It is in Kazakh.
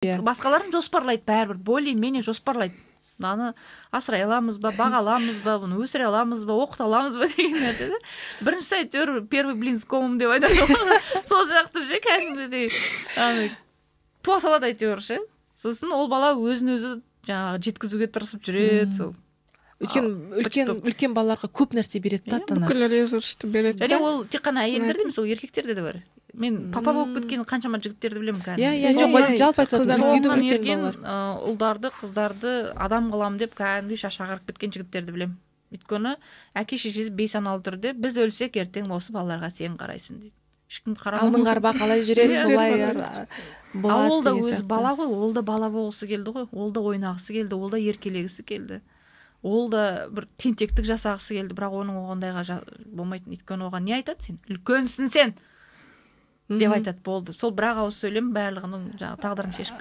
басқаларын жоспарлайды, бәрібір более-менее жоспарлайды. Аны асырай аламыз ба, баға аламыз ба, бұны өсіре аламыз ба, оқыта аламыз ба деген нәрсе. Бірінші әйтеуір первый блин с комом деп айтады. Сол сияқты ше, кәдімгідей туа салады әйтеуір ше. Сосын ол бала өзін өзі жаңағы жеткізуге тырысып жүреді. Сол үлкен балаларға көп нәрсе береді да ата-ана. Бүкіл ресурсты береді. Және ол тек қана әйелдерде емес, ол еркектерде де бар. Мен папа болып кеткен қаншама жігіттерді білемін кәдімгі. Жоқ, жалпы соған ерген ұлдарды, қыздарды адам қылам деп кәдімгі шаш ағарып кеткен жігіттерді білемін. Өйткені әке шешесі бейсаналы түрде біз өлсек ертең осы балаларға сен қарайсың дейді. Ешкім қарамайды. Алдыңғы арба қалай жүреді, солай болады. Ол да өзі бала ғой, ол да бала болғысы келді ғой, ол да ойнағысы келді, ол да еркелегісі келді. Ол да бір тентектік жасағысы келді, бірақ оның оғандайға болмайтын. Өйткені оған не айтады сен? Үлкенсің сен деп айтады, болды. Сол бір ақ ауыз сөйлем барлығының тағдырын шешіп